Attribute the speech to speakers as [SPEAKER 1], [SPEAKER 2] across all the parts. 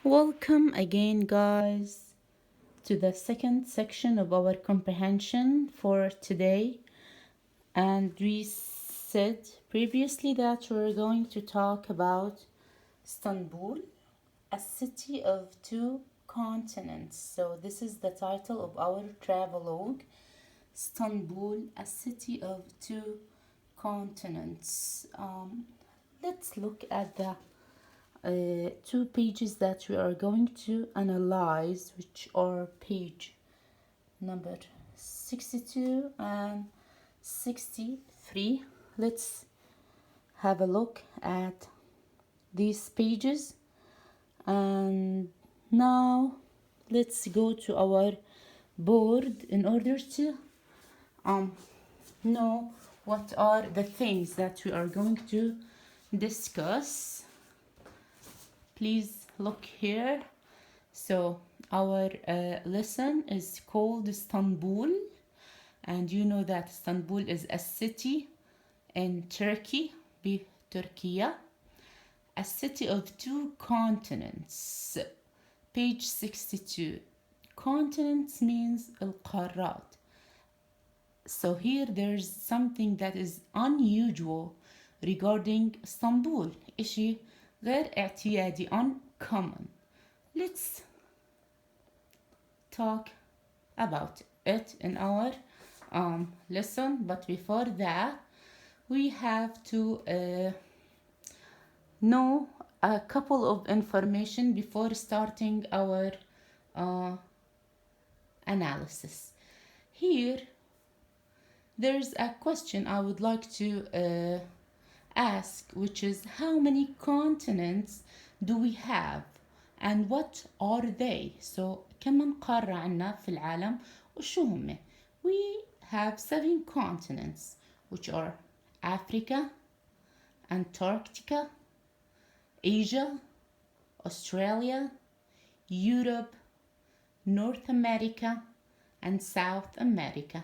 [SPEAKER 1] Welcome again, guys, to the second section of our comprehension for today. And we said previously that we're going to talk about Istanbul, a city of two continents. So, this is the title of our travelogue, Istanbul, a city of two continents. Let's look at the two pages that we are going to analyze, which are page number 62 and 63. Let's have a look at these pages, and now let's go to our board in order to know what are the things that we are going to discuss. Please look here. So our lesson is called Istanbul, and you know that Istanbul is a city in Turkey, Turkey, a city of two continents. Page 62. Continents means القارات. So here there's something that is unusual regarding Istanbul. إشي غير اعتيادي, uncommon. Let's talk about it in our lesson, but before that we have to know a couple of information before starting our analysis. Here there's a question I would like to ask, which is how many continents do we have and what are they? So كم قارة عنا في العالم وشو هم؟ We have 7 continents, which are Africa, Antarctica, Asia, Australia, Europe, North America, and South America.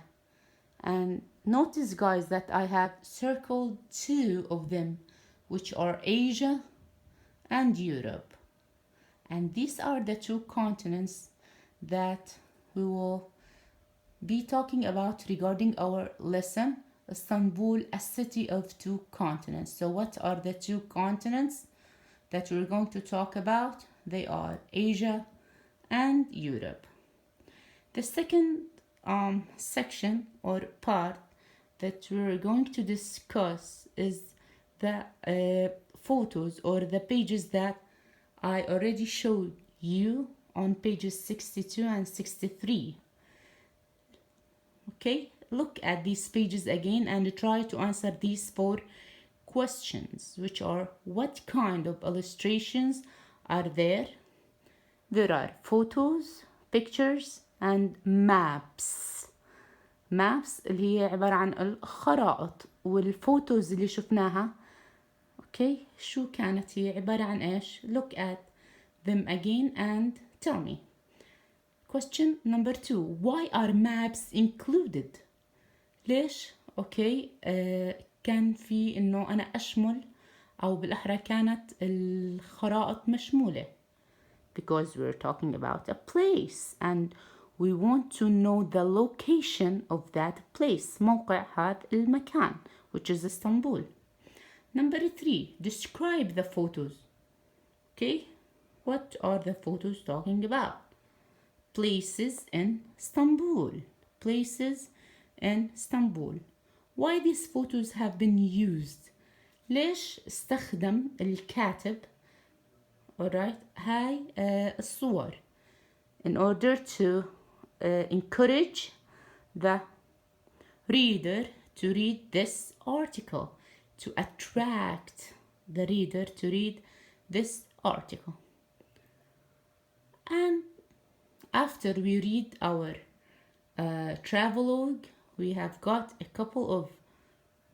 [SPEAKER 1] And notice, guys, that I have circled 2 of them, which are Asia and Europe. And these are the 2 continents that we will be talking about regarding our lesson, Istanbul, a city of 2 continents. So what are the 2 continents that we're going to talk about? They are Asia and Europe. The second section or part that we're going to discuss is the photos or the pages that I already showed you on pages 62 and 63. Okay, look at these pages again and try to answer these 4 questions, which are: what kind of illustrations are there? There are photos, pictures, and maps. maps اللي هي عبارة عن الخرائط، والفوتوز اللي شفناها اوكي شو كانت هي عبارة عن ايش؟ Look at them again and tell me. Question number 2. Why are maps included? ليش؟ اوكي كان في انه انا اشمل، او بالاحرى كانت الخرائط مشمولة. Because we're talking about a place and we want to know the location of that place. موقع هذا المكان, which is Istanbul. Number 3. Describe the photos. Okay, what are the photos talking about? Places in Istanbul. Places in Istanbul. Why these photos have been used? ليش استخدم الكاتب alright هاي الصور in order to encourage the reader to read this article, to attract the reader to read this article. And after we read our travelogue, we have got a couple of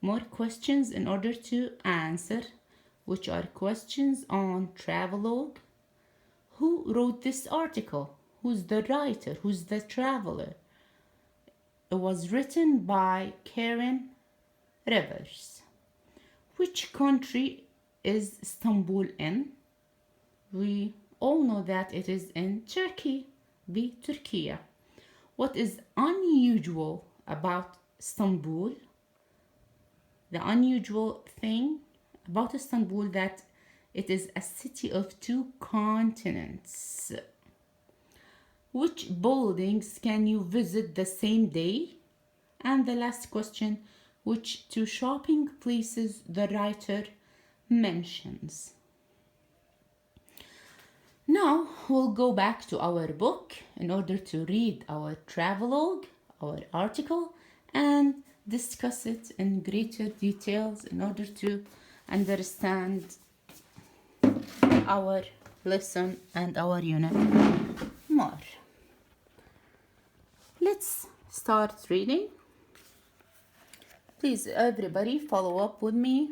[SPEAKER 1] more questions in order to answer, which are questions on travelogue. Who wrote this article? Who's the writer? Who's the traveler? It was written by Karen Rivers. Which country is Istanbul in? We all know that it is in Turkey, بتركيا. What is unusual about Istanbul? The unusual thing about Istanbul that it is a city of two continents. Which buildings can you visit the same day? And the last question, which two shopping places the writer mentions? Now we'll go back to our book in order to read our travelogue, our article, and discuss it in greater details in order to understand our lesson and our unit more. Let's start reading. Please, everybody, follow up with me.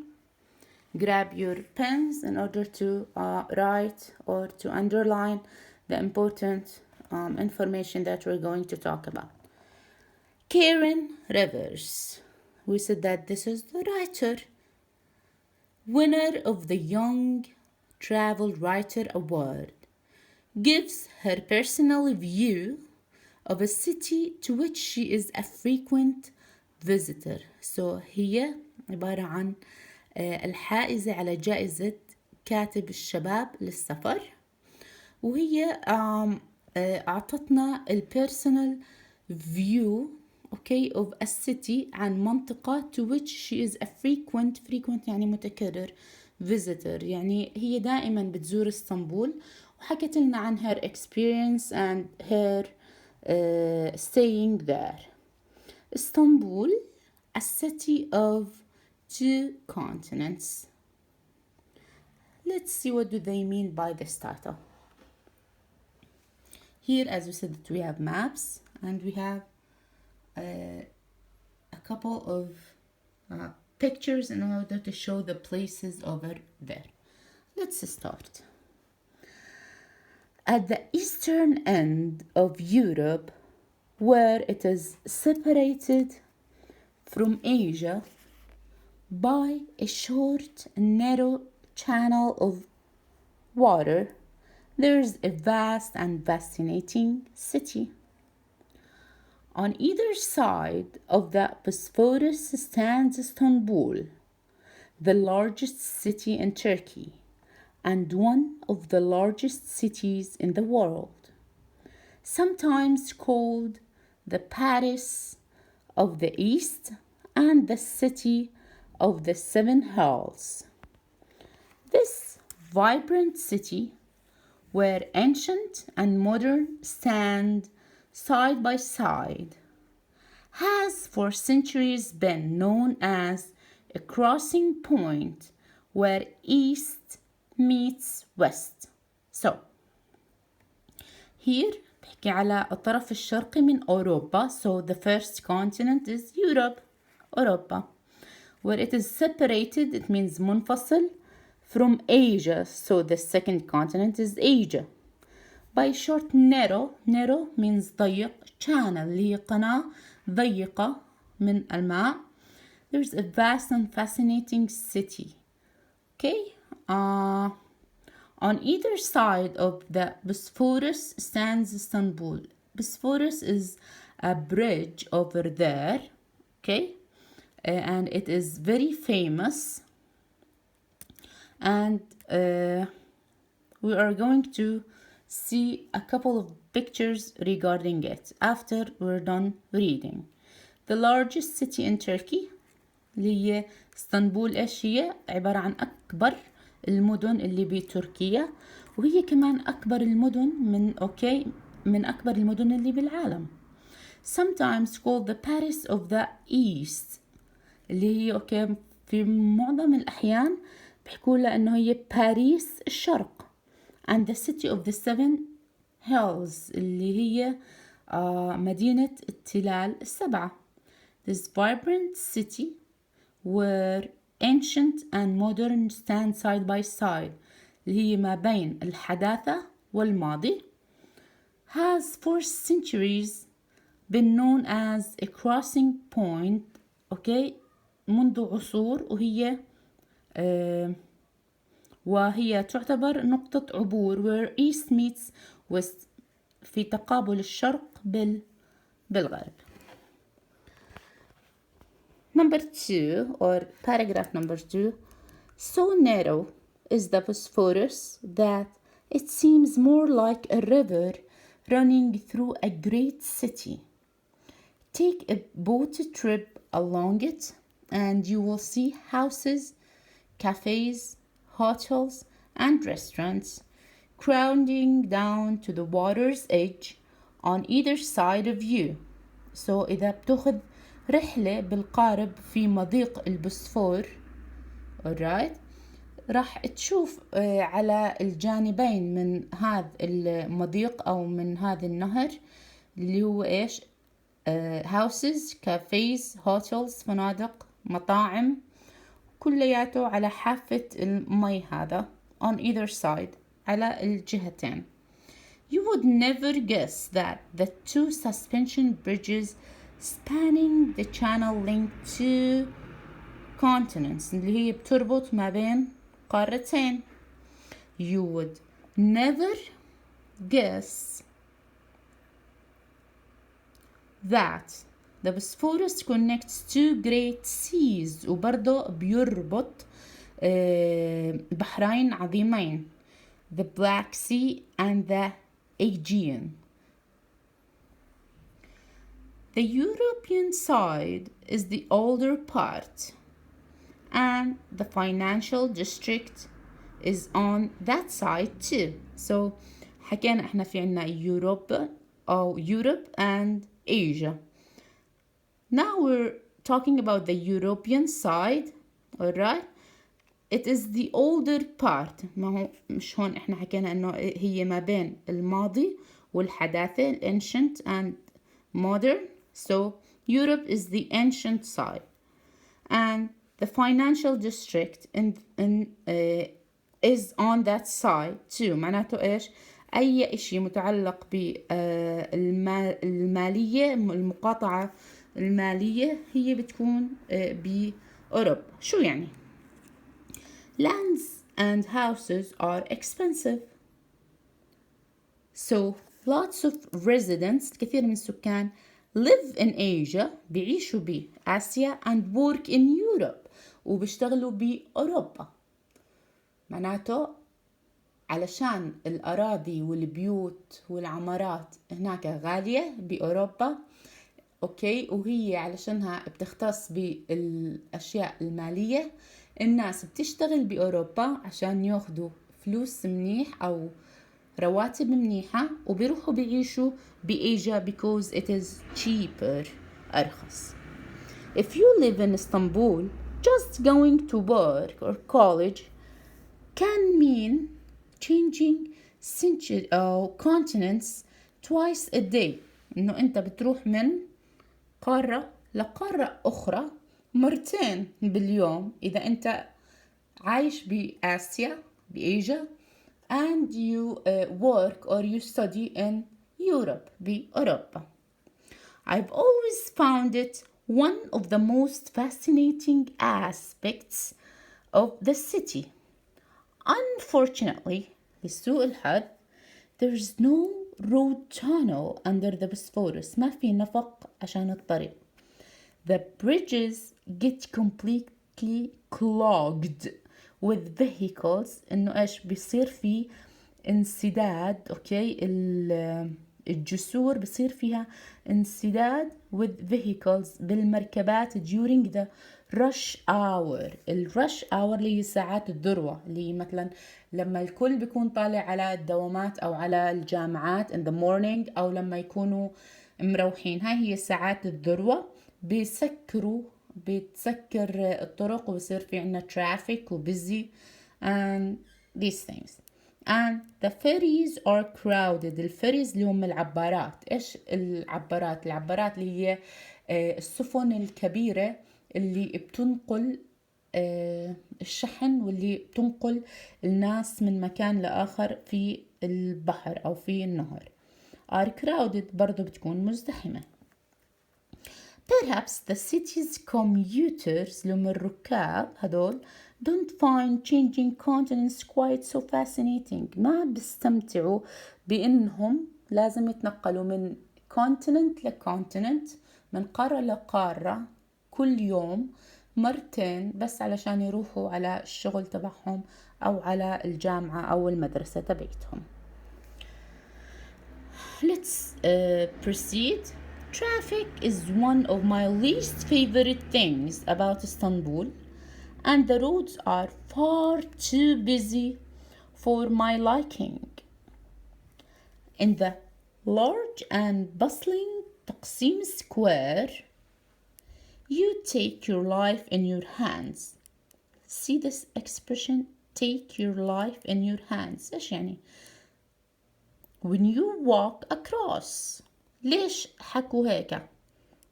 [SPEAKER 1] Grab your pens in order to write or to underline the important information that we're going to talk about. Karen Rivers. We said that this is the writer, winner of the Young Travel Writer Award, gives her personal view of a city to which she is a frequent visitor. So هي عبارة عن الحائزة على جائزة كاتب الشباب للسفر، وهي أعطتنا personal view of a city عن منطقة to which she is a frequent يعني متكرر visitor، يعني هي دائما بتزور اسطنبول، وحكت لنا عن her experience and her staying there. Istanbul, a city of two continents. Let's see what do they mean by this title. Here, as we said, we have maps and we have a couple of pictures in order to show the places over there. Let's start. At the eastern end of Europe, where it is separated from Asia by a short, narrow channel of water, there is a vast and fascinating city. On either side of the Bosphorus stands Istanbul, the largest city in Turkey and one of the largest cities in the world, sometimes called the Paris of the East and the City of the Seven Hills. This vibrant city, where ancient and modern stand side by side, has for centuries been known as a crossing point where East meets West. So, here بحكي على الطرف الشرقي من أوروبا. So the first continent is Europe, أوروبا. Where it is separated, it means منفصل, from Asia. So the second continent is Asia. By short narrow means ضيق, channel اللي هي قناة ضيقة من الماء. There's a vast and fascinating city. Okay? On either side of the Bosphorus stands Istanbul. Bosphorus is a bridge over there, okay? And it is very famous. And we are going to see a couple of pictures regarding it after we're done reading. The largest city in Turkey اللي هي اسطنبول. ايش هي؟ عبارة عن أكبر المدن اللي بتركيا، وهي كمان أكبر المدن من أكبر المدن اللي بالعالم. Sometimes called the Paris of the East، اللي هي في معظم الأحيان بيحكوا لها إنه هي باريس الشرق. And the City of the Seven Hills اللي هي مدينة التلال السبعة. This vibrant city where ancient and modern stand side by side، اللي هي ما بين الحداثة والماضي، has for centuries been known as a crossing point منذ عصور، وهي تعتبر نقطة عبور where east meets west في تقابل الشرق بالغرب. Number 2 or paragraph number 2. So narrow is the Bosphorus that it seems more like a river running through a great city. Take a boat trip along it and you will see houses, cafes, hotels and restaurants crowding down to the water's edge on either side of you. So إذا بتاخذ رحلة بالقارب في مضيق البوسفور alright راح تشوف على الجانبين من هذا المضيق أو من هذا النهر اللي هو إيش houses, cafes, hotels, فنادق, مطاعم كلياته على حافة المي هذا on either side على الجهتين. You would never guess that the two suspension bridges spanning the channel link two continents اللي هي بتربط ما بين قارتين. You would never guess that the Bosphorus connects two great seas وبرضه بيربط بحرين عظيمين the Black Sea and the Aegean. The European side is the older part and the financial district is on that side too. So حكينا احنا في عنا Europe and Asia. Now we're talking about the European side, alright? It is the older part. ما هو مش هون احنا حكينا انه هي ما بين الماضي والحداثة ancient and modern. So Europe is the ancient side. And the financial district is on that side too. معناته ايش؟ أي إشي متعلق بالمالية المقاطعة المالية هي بتكون بأوروبا. شو يعني؟ Lands and houses are expensive. So lots of residents كثير من السكان live in Asia بيعيشوا بآسيا and work in Europe وبيشتغلوا بأوروبا. معناته علشان الأراضي والبيوت والعمارات هناك غالية بأوروبا أوكي وهي علشانها بتختص بالأشياء المالية الناس بتشتغل بأوروبا عشان ياخدوا فلوس منيح أو رواتب منيحة وبيروحوا بيعيشوا بإيجا because it is cheaper أرخص. If you live in Istanbul, just going to work or college can mean changing century أو continents twice a day. إنه أنت بتروح من قارة لقارة أخرى مرتين باليوم إذا أنت عايش بآسيا بإيجا and you work or you study in Europe بأوروبا. I've always found it one of the most fascinating aspects of the city. Unfortunately, لسوء الحظ, there's no road tunnel under the Bosphorus. ما في نفق عشان الطريق. The bridges get completely clogged with vehicles. إنه إيش بيصير في انسداد أوكي الجسور بيصير فيها انسداد with vehicles بالمركبات during the rush hour. الrush hour اللي هي ساعات الذروة اللي مثلا لما الكل بيكون طالع على الدوامات أو على الجامعات in the morning أو لما يكونوا مروحين. هاي هي ساعات الذروة بتسكر الطرق وبصير في عنا traffic وبزي and these things. And the ferries are crowded. الفيريز اللي هم العبارات. إيش العبارات؟ العبارات اللي هي السفن الكبيرة اللي بتنقل الشحن واللي بتنقل الناس من مكان لآخر في البحر أو في النهر. are crowded برضو بتكون مزدحمة. Perhaps the city's commuters اللي هم الركاب هدول don't find changing continents quite so fascinating. ما بيستمتعوا بإنهم لازم يتنقلوا من continent لcontinent، من قارة لقارة كل يوم مرتين بس علشان يروحوا على الشغل تبعهم أو على الجامعة أو المدرسة تبعتهم. Let's proceed. Traffic is one of my least favorite things about Istanbul, and the roads are far too busy for my liking. In the large and bustling Taksim Square, you take your life in your hands. See this expression, take your life in your hands. إيش يعني؟ When you walk across. ليش حكوا هيك؟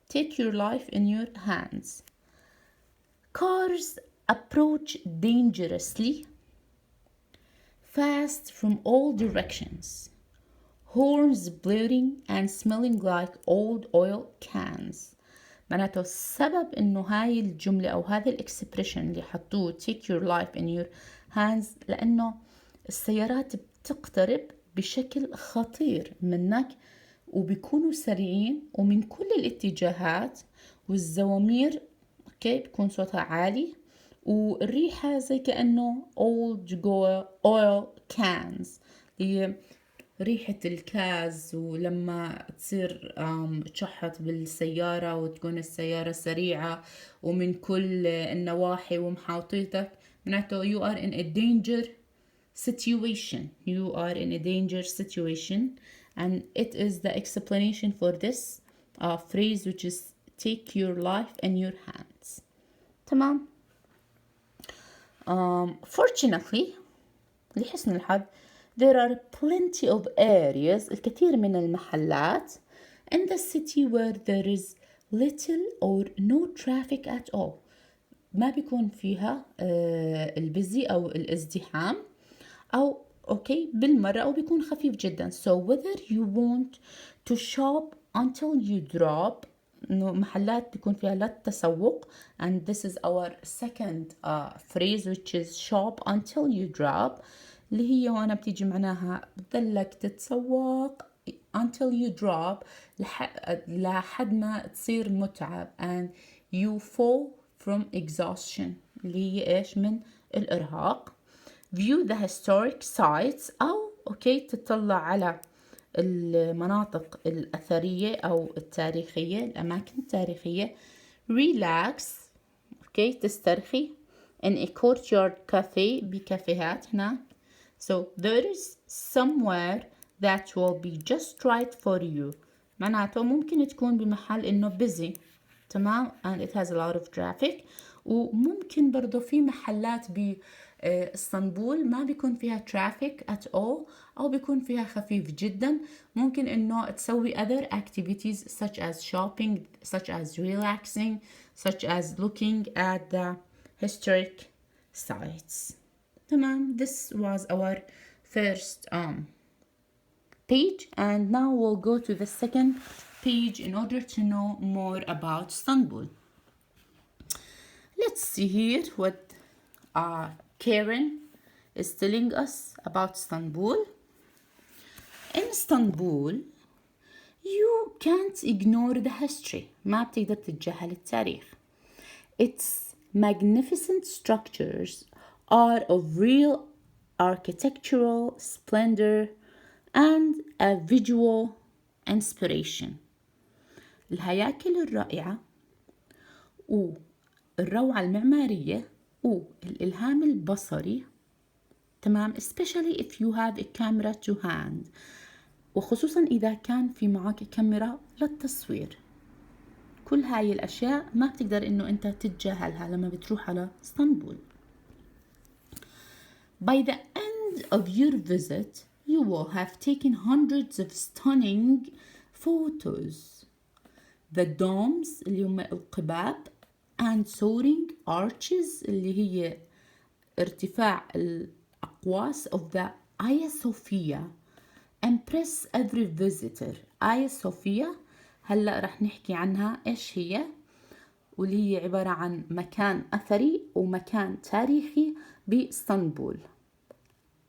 [SPEAKER 1] Take your life in your hands. Cars approach dangerously fast from all directions. Horns blaring and smelling like old oil cans. معناته السبب انه هاي الجملة او هذا الاكسبريشن اللي حطوه take your life in your hands لانه السيارات بتقترب بشكل خطير منك وبيكونوا سريعين ومن كل الاتجاهات والزوامير بيكون صوتها عالي والريحة زي كأنه old oil cans هي ريحة الكاز ولما تصير تشحط بالسيارة وتكون السيارة سريعة ومن كل النواحي ومحاوطيتك معناته you are in a danger situation. You are in a danger situation, and it is the explanation for this phrase, which is take your life in your hands. تمام. Fortunately, لحسن الحظ, there are plenty of areas, الكثير من المحلات in the city where there is little or no traffic at all. ما بيكون فيها البزي أو الازدحام أو أوكي بالمرة أو بيكون خفيف جدا. So whether you want to shop until you drop, إنه محلات بيكون فيها للتسوق, and this is our second phrase which is shop until you drop, اللي هي وانا بتيجي معناها بتضلك تتسوق until you drop لحد ما تصير متعب and you fall from exhaustion اللي هي ايش من الإرهاق. view the historic sites أو أوكي تطلع على المناطق الأثرية أو التاريخية الأماكن التاريخية. relax أوكي تسترخي in a courtyard cafe بكافيهات هناك. so there is somewhere that will be just right for you معناته ممكن تكون بمحل إنه busy تمام and it has a lot of traffic. وممكن برضو في محلات بإسطنبول ما بيكون فيها traffic at all أو بيكون فيها خفيف جدا, ممكن إنه تسوي other activities such as shopping, such as relaxing, such as looking at the historic sites. تمام. This was our first page, and now we'll go to the second page in order to know more about Istanbul. Let's see here what Karen is telling us about Istanbul. In Istanbul, you can't ignore the history. ما بتقدر تتجاهل التاريخ. Its magnificent structures are of real architectural splendor and a visual inspiration. الهياكل الرائعة والروعة المعمارية والإلهام البصري تمام, especially if you have a camera to hand, وخصوصا إذا كان في معك كاميرا للتصوير. كل هاي الأشياء ما بتقدر إنه أنت تتجاهلها لما بتروح على اسطنبول. By the end of your visit, you will have taken hundreds of stunning photos. The domes اللي هم القباب and soaring arches اللي هي ارتفاع الأقواس of the Hagia Sophia impress every visitor. Hagia Sophia هلأ رح نحكي عنها إيش هي. واللي هي عبارة عن مكان أثري ومكان تاريخي بإسطنبول،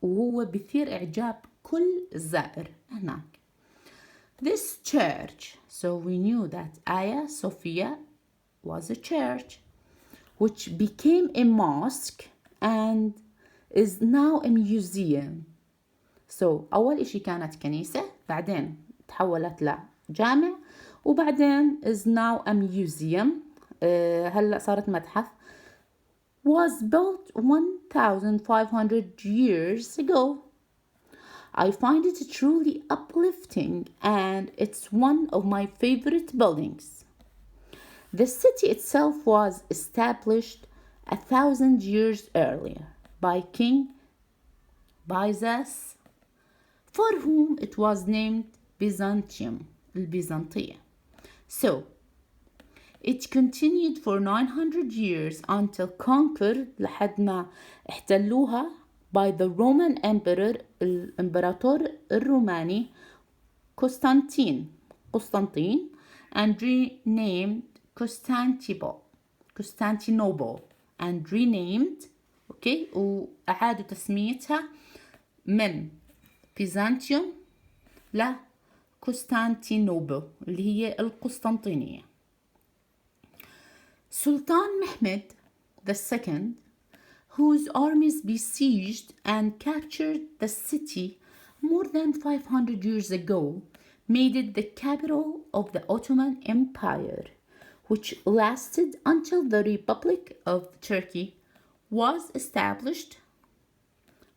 [SPEAKER 1] وهو بيثير إعجاب كل زائر هناك. This church, so we knew that Hagia Sophia was a church which became a mosque and is now a museum. So أول إشي كانت كنيسة، بعدين تحولت لجامع، وبعدين is now a museum. هلأ صارت متحف. Was built 1,500 years ago. I find it truly uplifting and it's one of my favorite buildings. The city itself was established 1,000 years earlier by King Byzas, for whom it was named Byzantium, البيزنطية. So, it continued for 900 years until conquered لحد ما احتلوها by the Roman Emperor, الإمبراطور الروماني قسطنطين and renamed Constantinople and renamed وأعادوا تسميتها من بيزانتيوم لقسطنطينوبل اللي هي القسطنطينية. Sultan Mehmed II, whose armies besieged and captured the city more than 500 years ago, made it the capital of the Ottoman Empire, which lasted until the Republic of Turkey was established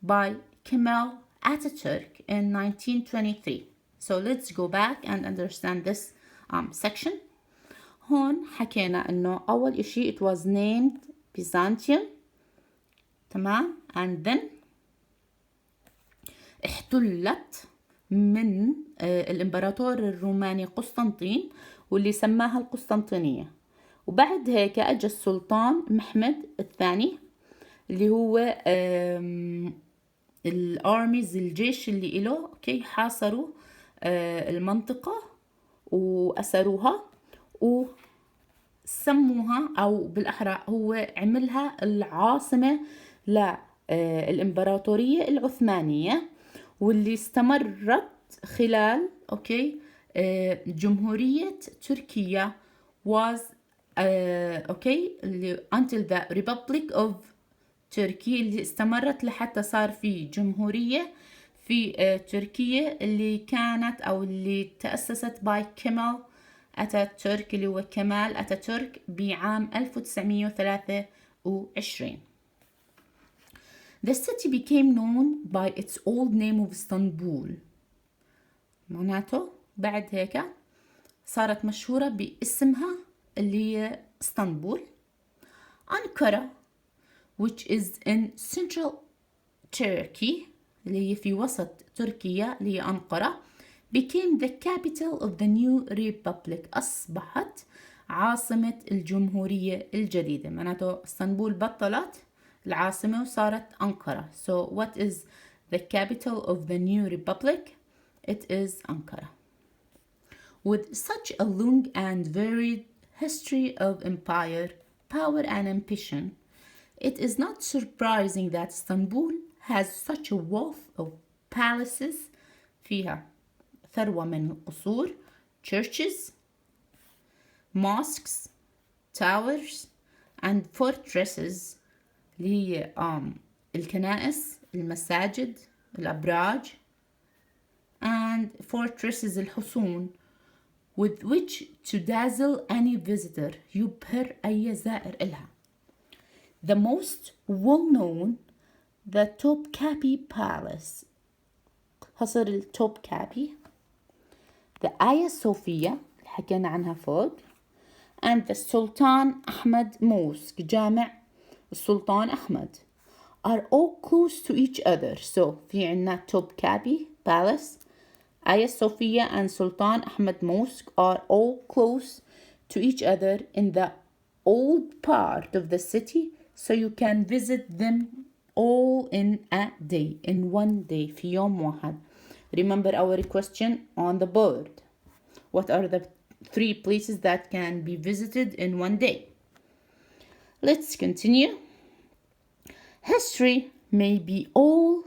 [SPEAKER 1] by Kemal Atatürk in 1923. So let's go back and understand this section. هون حكينا إنه أول إشي it was named Byzantium، تمام، and then احتلت من الإمبراطور الروماني قسطنطين واللي سماها القسطنطينية. وبعد هيك أجى السلطان محمد الثاني اللي هو الارميز، الجيش اللي إله حاصروا المنطقة وأسروها وسموها، أو بالأحرى هو عملها العاصمة للإمبراطورية العثمانية، واللي استمرت خلال جمهورية تركيا was until the Republic of Turkey، اللي استمرت لحتى صار في جمهورية في تركيا اللي كانت أو اللي تأسست by كمال أتاتورك، اللي هو كمال أتاتورك بعام 1923. The city became known by its old name of Istanbul. معناته بعد هيك صارت مشهورة باسمها اللي هي اسطنبول. Ankara, which is in central Turkey، اللي هي في وسط تركيا اللي هي أنقرة، became the capital of the new republic، أصبحت عاصمة الجمهورية الجديدة. معناته اسطنبول بطلت العاصمة وصارت أنقرة. So what is the capital of the new republic? It is Ankara. With such a long and varied history of empire, power and ambition, it is not surprising that Istanbul has such a wealth of palaces، فيها ثروة من قصور، churches, mosques, towers and fortresses اللي هي الكنائس، المساجد، الأبراج، and fortresses الحصون، with which to dazzle any visitor، يبهر أي زائر إلها. The most well-known, the Topkapi Palace، قصر التوبكابي، the Hagia Sophia اللي حكينا عنها فوق، and the Sultan Ahmed Mosque، جامع السلطان أحمد، are all close to each other. So في عنا Topkapi Palace, Hagia Sophia and Sultan Ahmed Mosque are all close to each other in the old part of the city, so you can visit them all in a day, in one day، في يوم واحد. Remember our question on the board. What are the 3 places that can be visited in one day? Let's continue. History may be all